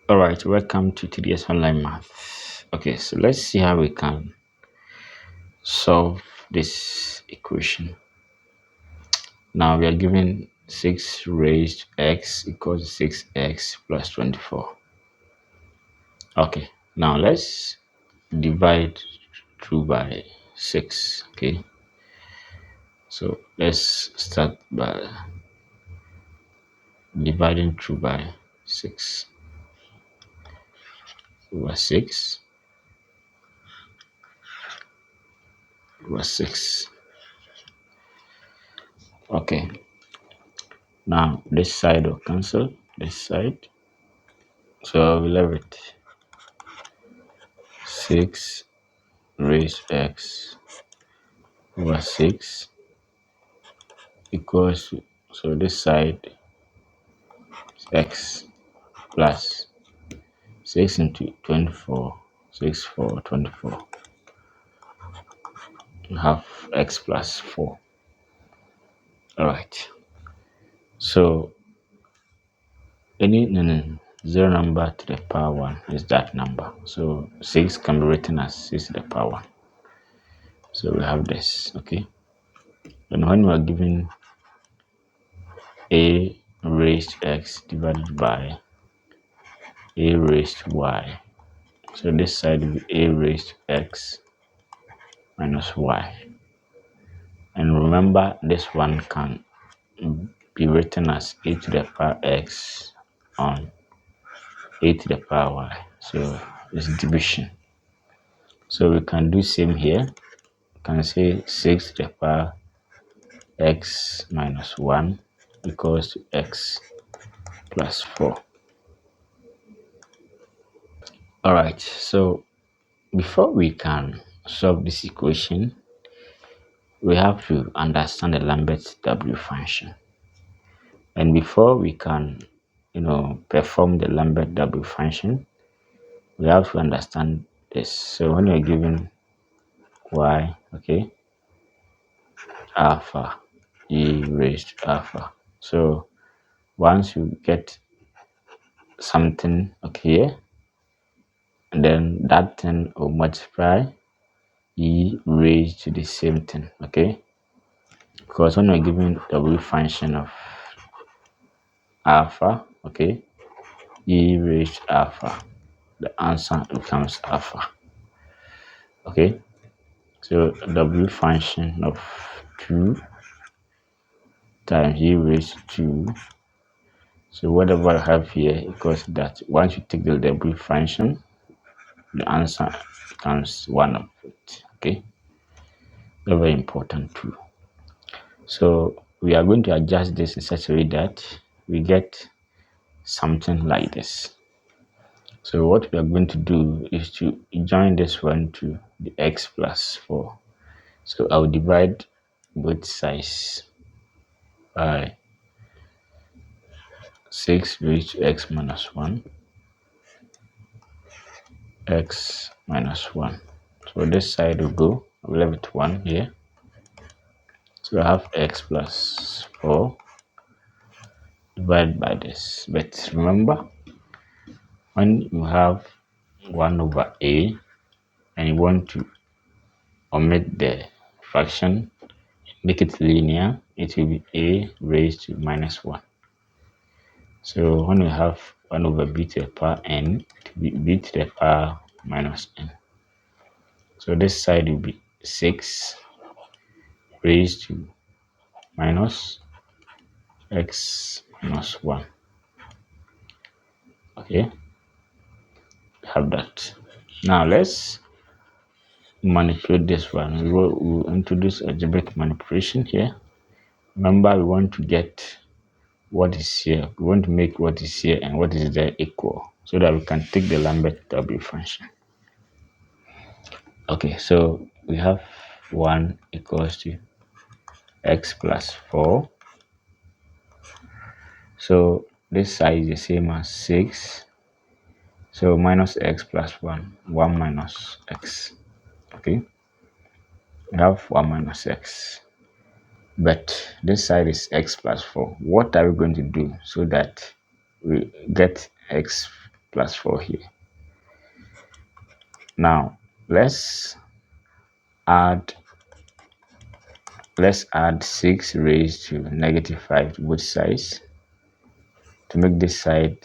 All right, welcome to today's online math. Okay, so let's see how we can solve this equation. Now we are given 6 raised to x equals 6x plus 24. Okay, now let's divide through by 6. Okay, so let's start by dividing through by 6 over 6 over 6. Okay, now this side will cancel this side, so we leave it 6 raised x over 6 equals to, so this side is x plus 6 into 24, 6 for 24, you have x plus 4. All right, so any zero number to the power 1 is that number, so 6 can be written as 6 to the power 1. So we have this. Okay, and when we are given a raised x divided by a raised y, so this side will be a raised x minus y. And remember, this one can be written as a to the power x on a to the power y. So it's division. So we can do same here. We can say 6 to the power x minus 1 equals to x plus 4. All right, so before we can solve this equation, we have to understand the Lambert W function. And before we can, perform the Lambert W function, we have to understand this. So when you're given y, okay, alpha, e raised to alpha. So once you get something, okay, and then that thing will multiply e raised to the same thing, okay? Because when we're given W function of alpha, okay, e raised to alpha, the answer becomes alpha. Okay, so W function of 2 times e raised to 2. So whatever I have here equals that. Once you take the W function, the answer becomes 1 of it. Okay, very important too. So we are going to adjust this in such a way that we get something like this. So what we are going to do is to join this one to the x plus 4. So I'll divide both sides by 6 raised to x minus 1, x minus 1. So this side will go, I'll leave it 1 here. So I have x plus 4 divided by this. But remember, when you have 1 over a and you want to omit the fraction, make it linear, it will be a raised to minus 1. So when we have 1 over b to the power n, it will be b to the power minus n. So this side will be 6 raised to minus x minus 1. Okay, have that. Now let's manipulate this one. We will introduce algebraic manipulation here. Remember, we want to get what is here. We want to make what is here and what is there equal so that we can take the Lambert W function. Okay, so we have 1 equals to x plus 4. So this side is the same as 6. So minus x plus 1, 1 minus x. Okay, we have 1 minus x. But this side is x plus 4. What are we going to do so that we get x plus 4 here. Now add let's add 6 raised to negative 5 to both sides to make this side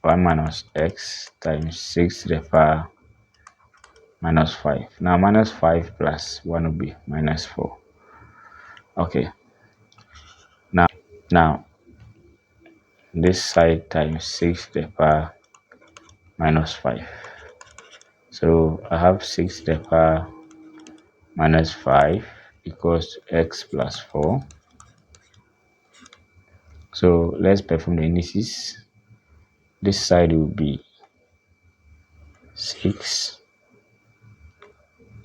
1 minus x times 6 to the power minus 5. Now minus 5 plus 1 will be minus 4. Okay. Now this side times 6 to the power minus 5. So I have 6 to the power minus 5 equals to x plus 4. So let's perform the indices. This side will be 6.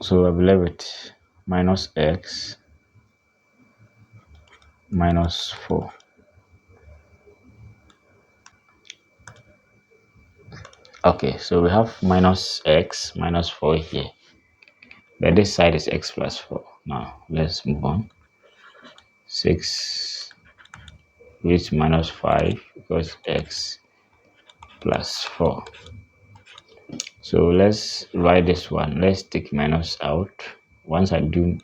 So I've left minus x minus 4. Okay, so we have minus x minus 4 here. But this side is x plus 4. Now let's move on. 6 raised to minus 5 equals x plus 4. So let's write this one. Let's take minus out. Once I do,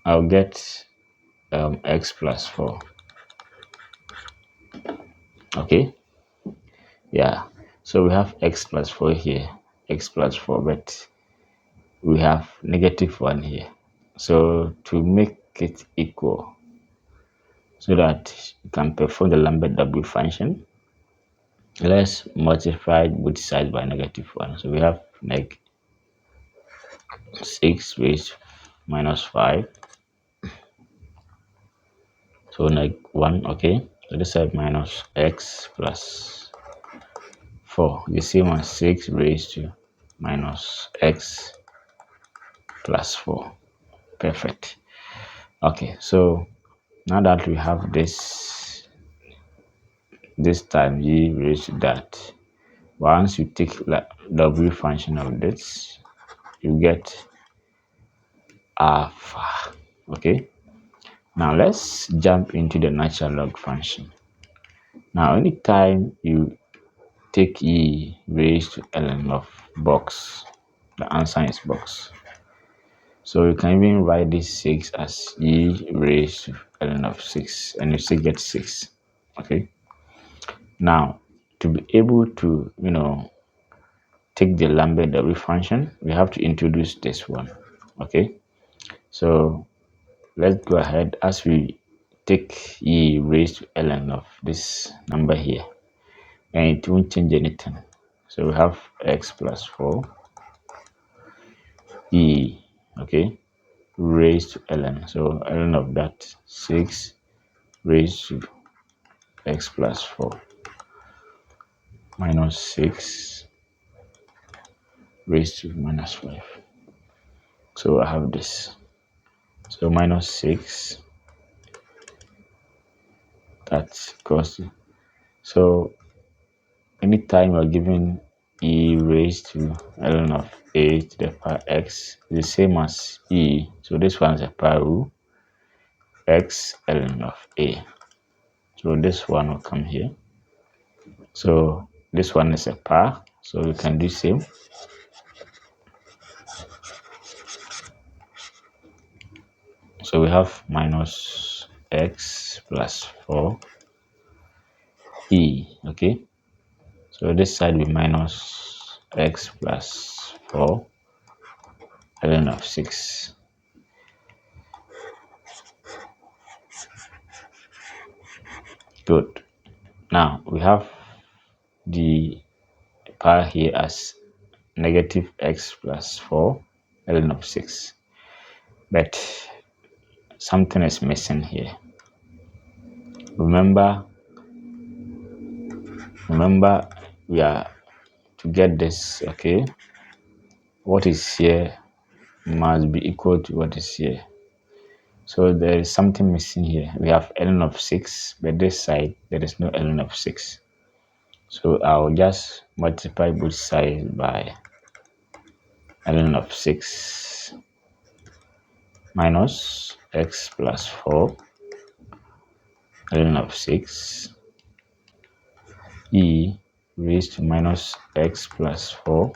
I'll get x plus 4. Okay, yeah, so we have x plus 4 here, x plus 4, but we have negative 1 here. So to make it equal so that you can perform the Lambert W function, let's multiply both sides by negative 1. So we have like 6 raised minus 5. So like 1, okay. So this side minus x plus 4. The same as 6 raised to minus x plus 4. Perfect. Okay, so now that we have this time y raised to that, once you take the w function of this, you get alpha. Okay, now let's jump into the natural log function. Now anytime you take e raised to ln of box, the answer is box. So you can even write this 6 as e raised to ln of 6, and you still get 6. Okay, now to be able to take the Lambert W function, we have to introduce this one. Okay, so let's go ahead. As we take e raised to ln of this number here, and it won't change anything. So we have x plus 4 e, okay, raised to ln. So ln of that 6 raised to x plus 4 minus 6 raised to minus 5. So I have this. So minus 6, that's equals to. So anytime you're given e raised to ln of a to the power x, the same as e. So this one is a power rule, x ln of a. So this one will come here. So this one is a power, so we can do same. So we have minus x plus 4 e. Okay, so this side will be minus x plus 4 ln of 6. Good. Now we have the power here as negative x plus 4 ln of 6, but something is missing here. Remember we are to get this. Okay, what is here must be equal to what is here. So there is something missing here. We have ln of 6, but this side there is no ln of 6. So I'll just multiply both sides by ln of 6 minus x plus 4 ln of 6 e raised to minus x plus 4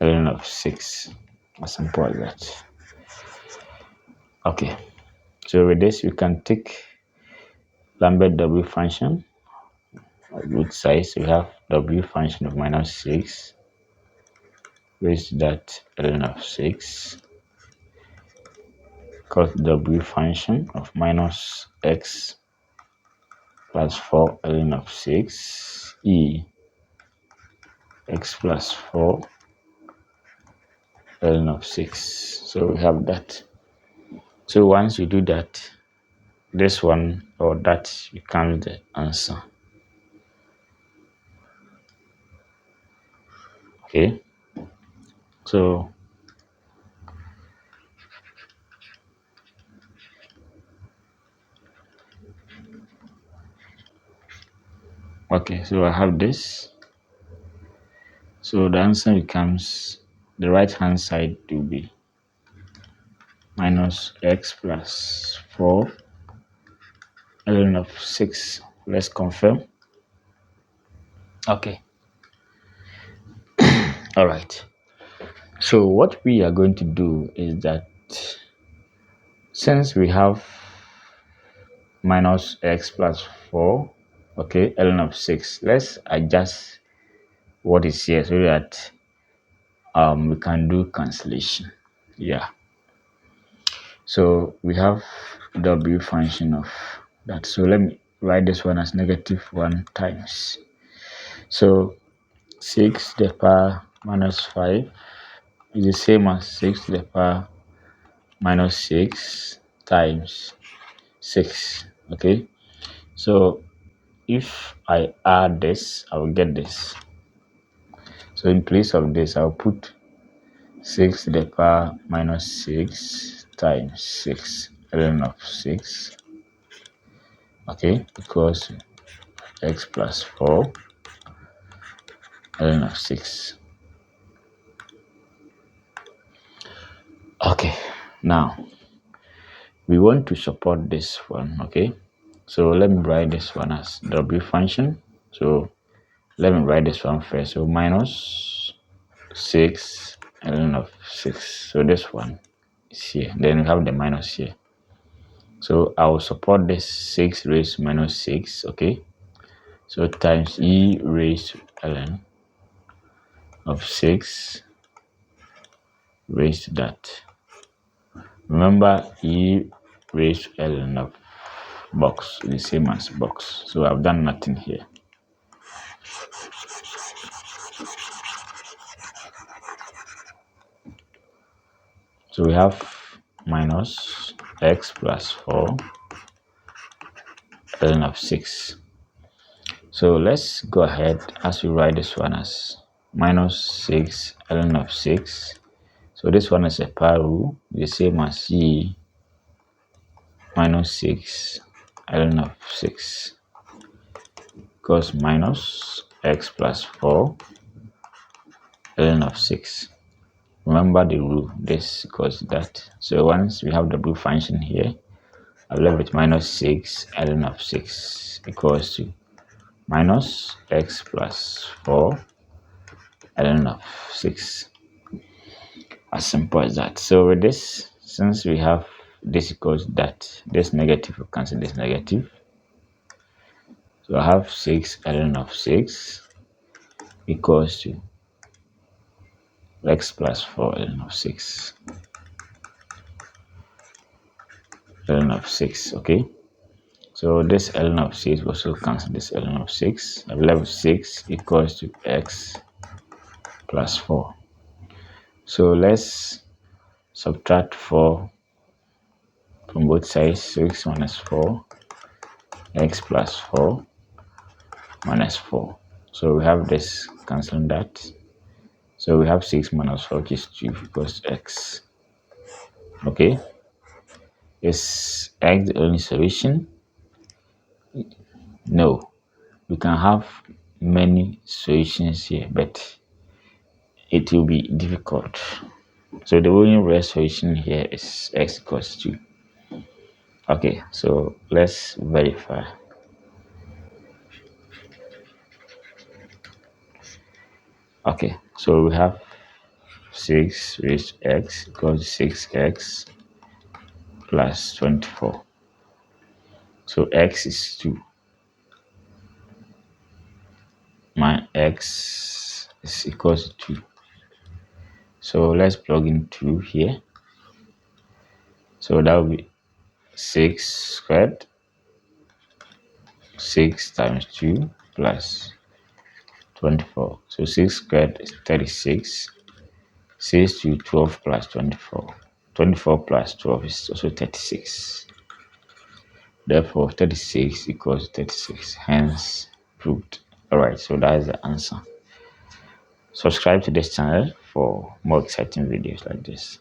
ln of 6. As simple as that. Okay, so with this, you can take Lambert W function of both sides. We have W function of minus 6 raised to that ln of 6 equals W function of minus x plus 4 ln of 6 e x plus 4 ln of 6. So we have that. So once you do that, this one or that becomes the answer. Okay, so so I have this. So the answer becomes, the right hand side will be minus x plus 4 ln of 6. Let's confirm. Okay. All right. So what we are going to do is that since we have minus x plus 4, okay, ln of 6, let's adjust what is here so that we can do cancellation. Yeah. So we have W function of that. So let me write this one as -1 times. So 6 to the power minus 5 is the same as 6 to the power minus 6 times 6. Okay. So if I add this, I will get this. So in place of this, I'll put 6 to the power minus 6 times 6 ln of 6. Okay, equals x plus 4 ln of 6. Okay, now we want to support this one. Okay, so let me write this one as W function. So let me write this one first. So minus 6 ln of 6. So this one is here. Then we have the minus here. So I will support this 6 raised to minus 6. Okay, so times e raised to ln of 6 raised to that. Remember, e raised to ln of box is the same as box. So I've done nothing here. So we have minus x plus 4 ln of 6. So let's go ahead as we write this one as minus 6 ln of 6. So this one is a power rule, the same as e minus 6 ln of 6 equals minus x plus 4 ln of 6. Remember the rule, this equals that. So once we have the blue function here, I've left with minus 6 ln of 6 equals to minus x plus 4 ln of 6. As simple as that. So with this, since we have this equals that, this negative will cancel this negative. So I have 6 ln of 6 equals to x plus 4 ln of 6. Ln of 6, okay? So this ln of 6 will also cancel this ln of 6. I've left 6 equals to x plus 4. So let's subtract 4 from both sides. 6 minus 4, x plus 4 minus 4. So we have this canceling that. So we have 6 minus 4, which is 2 equals to x. Okay. Is x the only solution? No. We can have many solutions here, but it will be difficult. So the only real solution here is x equals 2. Okay, so let's verify. Okay, so we have 6 raised to x equals 6x plus 24. So x is 2. My x is equals to 2. So let's plug in 2 here. So that will be 6 squared, 6 times 2 plus 24. So 6 squared is 36. 6 to 12 plus 24. 24 plus 12 is also 36. Therefore, 36 equals 36. Hence, proved. Alright, so that is the answer. Subscribe to this channel for more exciting videos like this.